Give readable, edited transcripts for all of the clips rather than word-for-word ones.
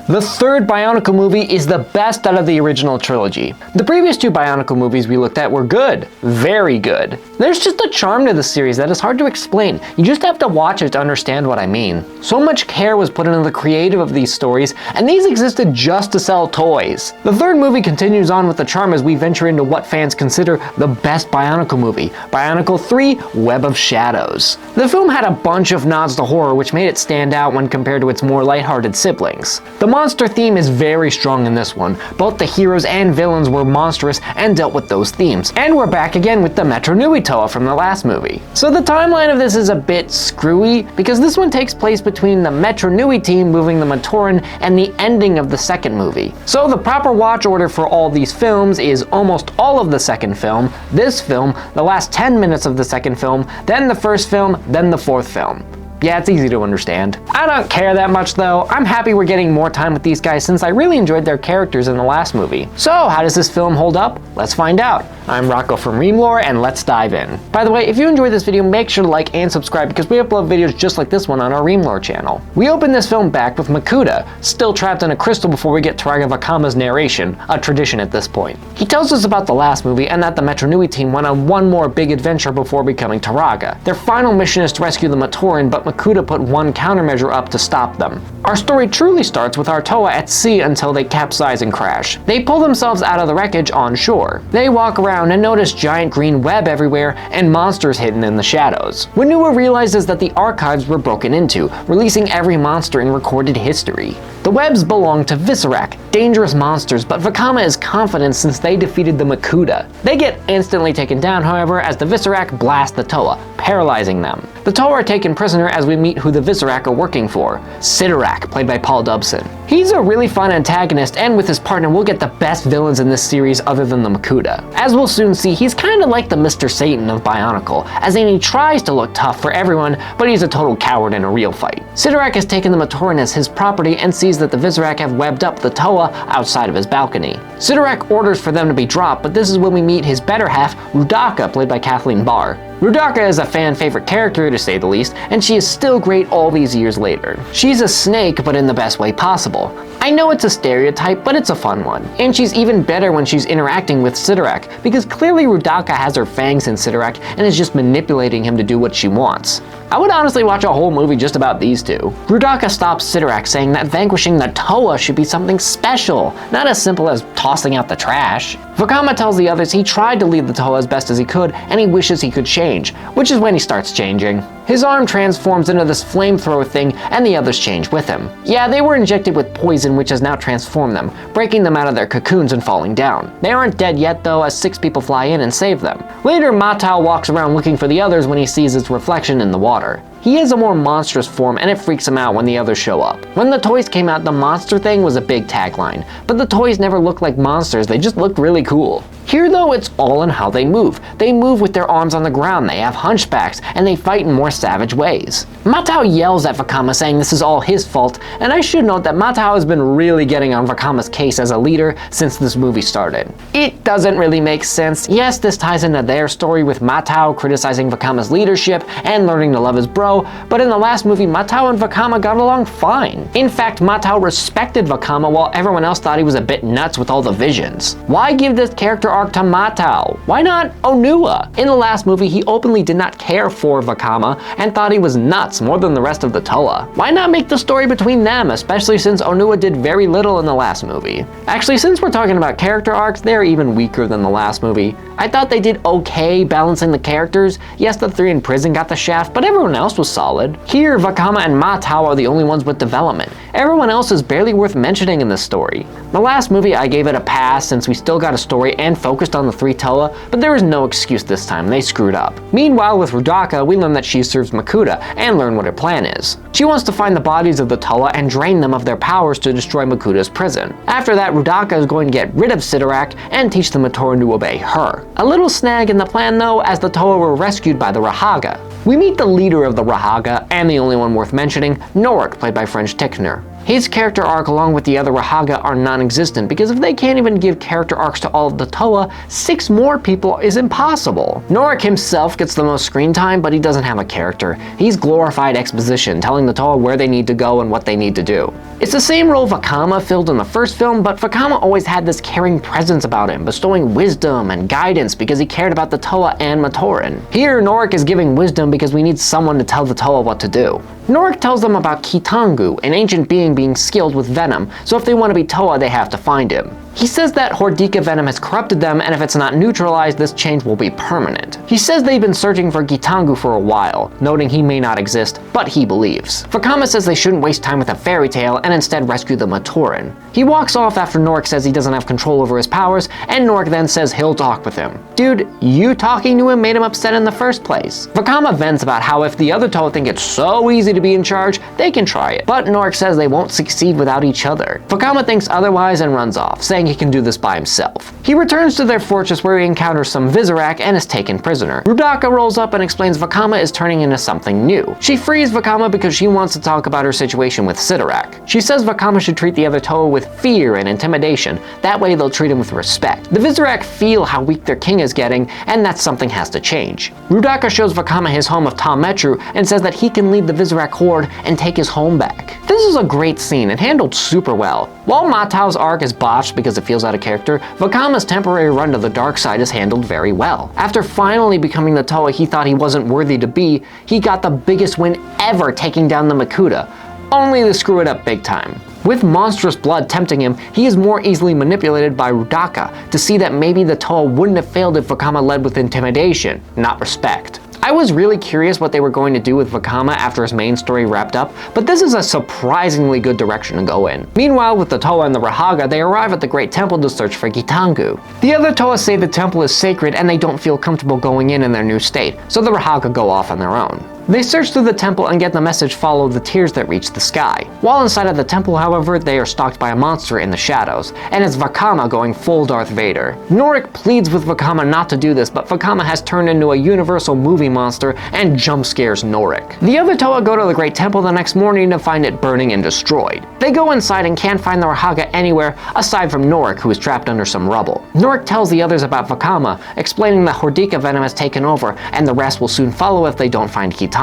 The third Bionicle movie is the best out of the original trilogy. The previous two Bionicle movies we looked at were good. Very good. There's just a charm to the series that is hard to explain. You just have to watch it to understand what I mean. So much care was put into the creative of these stories, and these existed just to sell toys. The third movie continues on with the charm as we venture into what fans consider the best Bionicle movie, Bionicle 3: Web of Shadows. The film had a bunch of nods to horror, which made it stand out when compared to its more lighthearted siblings. The monster theme is very strong in this one. Both the heroes and villains were monstrous and dealt with those themes. And we're back again with the Metro Nui Toa from the last movie. So the timeline of this is a bit screwy, because this one takes place between the Metro Nui team moving the Matoran and the ending of the second movie. So the proper watch order for all these films is almost all of the second film, this film, the last 10 minutes of the second film, then the first film, then the fourth film. Yeah, it's easy to understand. I don't care that much though. I'm happy we're getting more time with these guys since I really enjoyed their characters in the last movie. So how does this film hold up? Let's find out. I'm Rocko from Reamlore, and let's dive in. By the way, if you enjoyed this video, make sure to like and subscribe because we upload videos just like this one on our Reamlore channel. We open this film back with Makuta, still trapped in a crystal before we get Taraga Vakama's narration, a tradition at this point. He tells us about the last movie and that the Metro Nui team went on one more big adventure before becoming Taraga. Their final mission is to rescue the Matoran, but Makuta put one countermeasure up to stop them. Our story truly starts with our Toa at sea until they capsize and crash. They pull themselves out of the wreckage on shore. They walk around and notice giant green web everywhere and monsters hidden in the shadows. Wenua realizes that the archives were broken into, releasing every monster in recorded history. The webs belong to Visorak, dangerous monsters, but Vakama is confident since they defeated the Makuta. They get instantly taken down, however, as the Visorak blast the Toa, paralyzing them. The Toa are taken prisoner as we meet who the Visorak are working for, Sidorak, played by Paul Dobson. He's a really fun antagonist, and with his partner we'll get the best villains in this series other than the Makuta. As we'll soon see, he's kinda like the Mr. Satan of Bionicle, as in he tries to look tough for everyone, but he's a total coward in a real fight. Sidorak has taken the Matoran as his property and sees that the Visorak have webbed up the Toa outside of his balcony. Sidorak orders for them to be dropped, but this is when we meet his better half, Rudaka, played by Kathleen Barr. Rudaka is a fan favorite character to say the least, and she is still great all these years later. She's a snake, but in the best way possible. I know it's a stereotype, but it's a fun one. And she's even better when she's interacting with Sidorak, because clearly Rudaka has her fangs in Sidorak and is just manipulating him to do what she wants. I would honestly watch a whole movie just about these two. Rudaka stops Sidorak, saying that vanquishing the Toa should be something special, not as simple as tossing out the trash. Vakama tells the others he tried to lead the Toa as best as he could, and he wishes he could change, which is when he starts changing. His arm transforms into this flamethrower thing, and the others change with him. Yeah, they were injected with poison, which has now transformed them, breaking them out of their cocoons and falling down. They aren't dead yet though, as 6 people fly in and save them. Later, Matau walks around looking for the others when he sees its reflection in the water. He has a more monstrous form, and it freaks him out when the others show up. When the toys came out, the monster thing was a big tagline, but the toys never looked like monsters, they just looked really cool. Here though, it's all in how they move. They move with their arms on the ground, they have hunchbacks, and they fight in more savage ways. Matau yells at Vakama saying this is all his fault, and I should note that Matau has been really getting on Vakama's case as a leader since this movie started. It doesn't really make sense. Yes, this ties into their story with Matau criticizing Vakama's leadership and learning to love his bro, but in the last movie, Matau and Vakama got along fine. In fact, Matau respected Vakama while everyone else thought he was a bit nuts with all the visions. Why give this character arc to Matau? Why not Onua? In the last movie, he openly did not care for Vakama and thought he was nuts more than the rest of the Toa. Why not make the story between them, especially since Onua did very little in the last movie? Actually, since we're talking about character arcs, they're even weaker than the last movie. I thought they did okay balancing the characters. Yes, the 3 in prison got the shaft, but everyone else was solid. Here, Vakama and Matau are the only ones with development. Everyone else is barely worth mentioning in this story. The last movie, I gave it a pass since we still got a story and focused on the 3 Toa, but there was no excuse this time, they screwed up. Meanwhile, with Rudaka, we learn that she serves Makuta and learn what her plan is. She wants to find the bodies of the Toa and drain them of their powers to destroy Makuta's prison. After that, Rudaka is going to get rid of Sidorak and teach the Matoran to obey her. A little snag in the plan though, as the Toa were rescued by the Rahaga. We meet the leader of the Rahaga, and the only one worth mentioning, Norik, played by French Tickner. His character arc along with the other Rahaga are non-existent because if they can't even give character arcs to all of the Toa, 6 more people is impossible. Norik himself gets the most screen time, but he doesn't have a character. He's glorified exposition, telling the Toa where they need to go and what they need to do. It's the same role Vakama filled in the first film, but Vakama always had this caring presence about him, bestowing wisdom and guidance because he cared about the Toa and Matoran. Here, Norik is giving wisdom because we need someone to tell the Toa what to do. Norik tells them about Kitangu, an ancient being skilled with venom, so if they want to be Toa, they have to find him. He says that Hordika venom has corrupted them, and if it's not neutralized, this change will be permanent. He says they've been searching for Kitangu for a while, noting he may not exist, but he believes. Vakama says they shouldn't waste time with a fairy tale and instead rescue the Matoran. He walks off after Norik says he doesn't have control over his powers, and Norik then says he'll talk with him. Dude, you talking to him made him upset in the first place. Vakama vents about how if the other Toa think it's so easy to be in charge, they can try it. But Norik says they won't succeed without each other. Vakama thinks otherwise and runs off, saying he can do this by himself. He returns to their fortress where he encounters some Vizorak and is taken prisoner. Rudaka rolls up and explains Vakama is turning into something new. She frees Vakama because she wants to talk about her situation with Sidorak. She says Vakama should treat the other Toa with fear and intimidation, that way they'll treat him with respect. The Vizorak feel how weak their king is getting, and that something has to change. Rudaka shows Vakama his home of Metru and says that he can lead the Vizorak horde and take his home back. This is a great scene and handled super well. While Matao's arc is botched because it feels out of character, Vakama's temporary run to the dark side is handled very well. After finally becoming the Toa he thought he wasn't worthy to be, he got the biggest win ever taking down the Makuta, only to screw it up big time. With monstrous blood tempting him, he is more easily manipulated by Rudaka to see that maybe the Toa wouldn't have failed if Vakama led with intimidation, not respect. I was really curious what they were going to do with Vakama after his main story wrapped up, but this is a surprisingly good direction to go in. Meanwhile, with the Toa and the Rahaga, they arrive at the Great Temple to search for Kitangu. The other Toa say the temple is sacred and they don't feel comfortable going in their new state, so the Rahaga go off on their own. They search through the temple and get the message follow the tears that reach the sky. While inside of the temple, however, they are stalked by a monster in the shadows, and it's Vakama going full Darth Vader. Norik pleads with Vakama not to do this, but Vakama has turned into a universal movie monster and jump scares Norik. The other Toa go to the Great Temple the next morning to find it burning and destroyed. They go inside and can't find the Rahaga anywhere aside from Norik, who is trapped under some rubble. Norik tells the others about Vakama, explaining that Hordika venom has taken over and the rest will soon follow if they don't find Kitangu.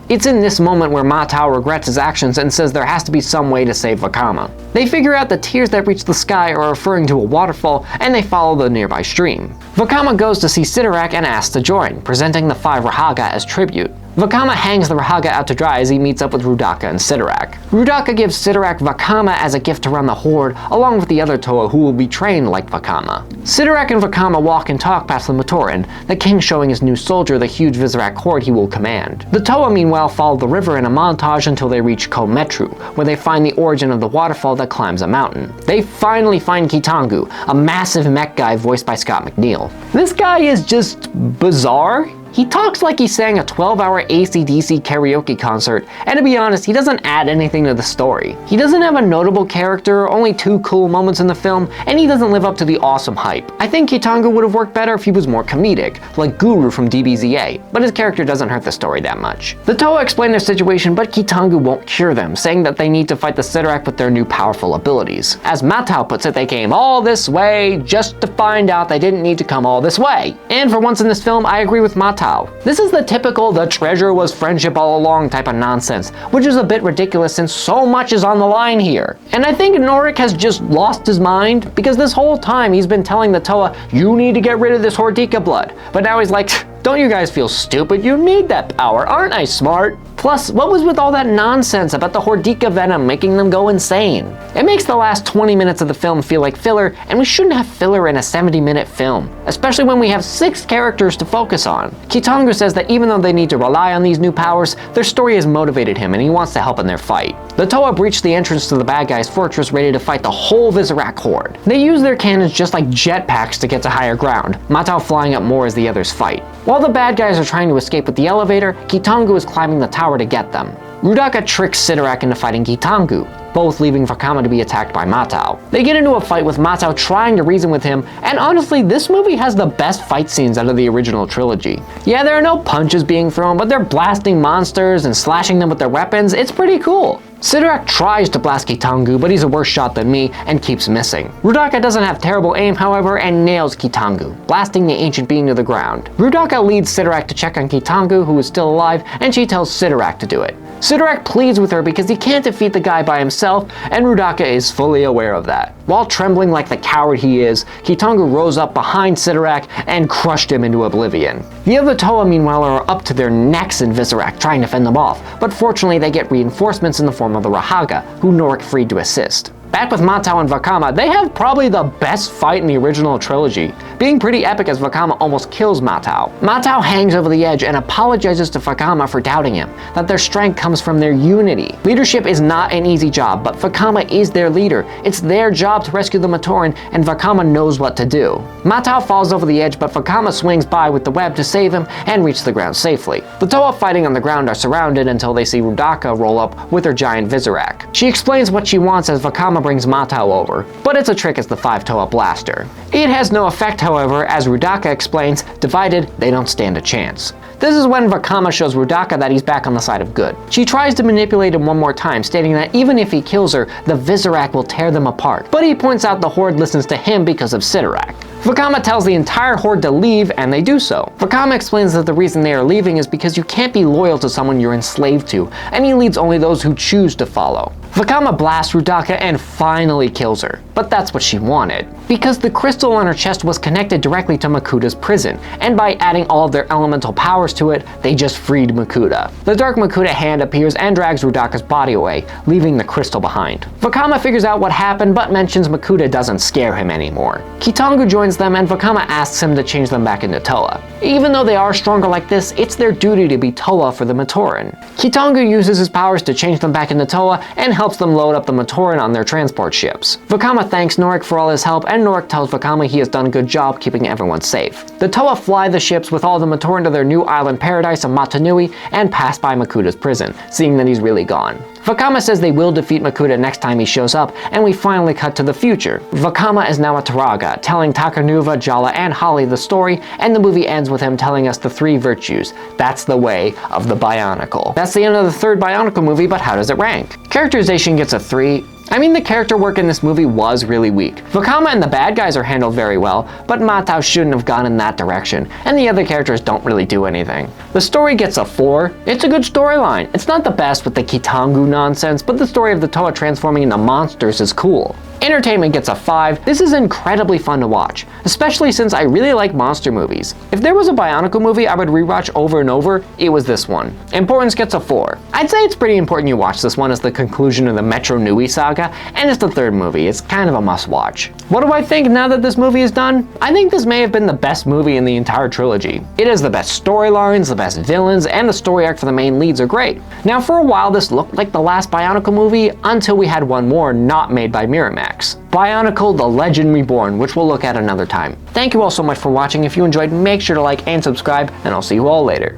It's in this moment where Matao regrets his actions and says there has to be some way to save Vakama. They figure out the tears that reach the sky are referring to a waterfall, and they follow the nearby stream. Vakama goes to see Sidorak and asks to join, presenting the 5 Rahaga as tribute. Vakama hangs the Rahaga out to dry as he meets up with Rudaka and Sidorak. Rudaka gives Sidorak Vakama as a gift to run the horde, along with the other Toa who will be trained like Vakama. Sidorak and Vakama walk and talk past the Matoran, the king showing his new soldier the huge Vizorak horde he will command. The Toa meanwhile follow the river in a montage until they reach Metru, where they find the origin of the waterfall that climbs a mountain. They finally find Kitangu, a massive mech guy voiced by Scott McNeil. This guy is just bizarre. He talks like he sang a 12-hour AC/DC karaoke concert, and to be honest, he doesn't add anything to the story. He doesn't have a notable character, only 2 cool moments in the film, and he doesn't live up to the awesome hype. I think Kitangu would have worked better if he was more comedic, like Guru from DBZA, but his character doesn't hurt the story that much. The Toa explain their situation, but Kitangu won't cure them, saying that they need to fight the Sidorak with their new powerful abilities. As Matao puts it, they came all this way just to find out they didn't need to come all this way. And for once in this film, I agree with Matao. This is the typical the treasure was friendship all along type of nonsense, which is a bit ridiculous since so much is on the line here. And I think Norik has just lost his mind, because this whole time he's been telling the Toa, you need to get rid of this Hordika blood. But now he's like, don't you guys feel stupid? You need that power, aren't I smart? Plus, what was with all that nonsense about the Hordika venom making them go insane? It makes the last 20 minutes of the film feel like filler, and we shouldn't have filler in a 70-minute film, especially when we have 6 characters to focus on. Kitangu says that even though they need to rely on these new powers, their story has motivated him and he wants to help in their fight. The Toa breach the entrance to the bad guy's fortress ready to fight the whole Vizorak horde. They use their cannons just like jetpacks to get to higher ground, Matao flying up more as the others fight. While the bad guys are trying to escape with the elevator, Kitangu is climbing the tower to get them. Rudaka tricks Sidorak into fighting Kitangu. both leaving Vakama to be attacked by Matau. They get into a fight with Matau trying to reason with him, and honestly, this movie has the best fight scenes out of the original trilogy. Yeah, there are no punches being thrown, but they're blasting monsters and slashing them with their weapons. It's pretty cool. Sidorak tries to blast Kitangu, but he's a worse shot than me and keeps missing. Rudaka doesn't have terrible aim, however, and nails Kitangu, blasting the ancient being to the ground. Rudaka leads Sidorak to check on Kitangu, who is still alive, and she tells Sidorak to do it. Sidorak pleads with her because he can't defeat the guy by himself, and Rudaka is fully aware of that. While trembling like the coward he is, Kitangu rose up behind Sidorak and crushed him into oblivion. The other Toa, meanwhile, are up to their necks in Visorak, trying to fend them off, but fortunately they get reinforcements in the form of the Rahaga, who Norik freed to assist. Back with Matau and Vakama, they have probably the best fight in the original trilogy, being pretty epic as Vakama almost kills Matau. Matau hangs over the edge and apologizes to Vakama for doubting him, that their strength comes from their unity. Leadership is not an easy job, but Vakama is their leader. It's their job to rescue the Matoran, and Vakama knows what to do. Matau falls over the edge, but Vakama swings by with the web to save him and reach the ground safely. The Toa fighting on the ground are surrounded until they see Rudaka roll up with her giant Visorak. She explains what she wants as Vakama brings Matau over, but it's a trick as the 5 Toa blaster. It has no effect, however, as Rudaka explains, divided, they don't stand a chance. This is when Vakama shows Rudaka that he's back on the side of good. She tries to manipulate him one more time, stating that even if he kills her, the Visorak will tear them apart, but he points out the Horde listens to him because of Sidorak. Vakama tells the entire Horde to leave, and they do so. Vakama explains that the reason they are leaving is because you can't be loyal to someone you're enslaved to, and he leads only those who choose to follow. Vakama blasts Rudaka and finally kills her, but that's what she wanted. Because the crystal on her chest was connected directly to Makuta's prison, and by adding all of their elemental powers to it, they just freed Makuta. The Dark Makuta hand appears and drags Rudaka's body away, leaving the crystal behind. Vakama figures out what happened, but mentions Makuta doesn't scare him anymore. Kitangu joins them, and Vakama asks him to change them back into Toa. Even though they are stronger like this, it's their duty to be Toa for the Matoran. Kitangu uses his powers to change them back into Toa, and helps them load up the Matoran on their transport ships. Vakama thanks Norik for all his help, and Norik tells Vakama he has done a good job keeping everyone safe. The Toa fly the ships with all the Matoran to their new island paradise of Matanui, and pass by Makuta's prison, seeing that he's really gone. Vakama says they will defeat Makuta next time he shows up, and we finally cut to the future. Vakama is now a Turaga, telling Takanuva, Jala, and Holly the story, and the movie ends with him telling us the 3 virtues. That's the way of the Bionicle. That's the end of the 3rd Bionicle movie, but how does it rank? Characterization gets a 3. I mean, the character work in this movie was really weak. Vakama and the bad guys are handled very well, but Matau shouldn't have gone in that direction, and the other characters don't really do anything. The story gets a 4. It's a good storyline. It's not the best with the Kitangu nonsense, but the story of the Toa transforming into monsters is cool. Entertainment gets a 5. This is incredibly fun to watch, especially since I really like monster movies. If there was a Bionicle movie I would rewatch over and over, it was this one. Importance gets a 4. I'd say it's pretty important you watch this one as the conclusion of the Metro Nui saga, and it's the 3rd movie. It's kind of a must-watch. What do I think now that this movie is done? I think this may have been the best movie in the entire trilogy. It has the best storylines, the best villains, and the story arc for the main leads are great. Now, for a while this looked like the last Bionicle movie until we had one more not made by Miramax. Bionicle: The Legend Reborn, which we'll look at another time. Thank you all so much for watching. If you enjoyed, make sure to like and subscribe, and I'll see you all later.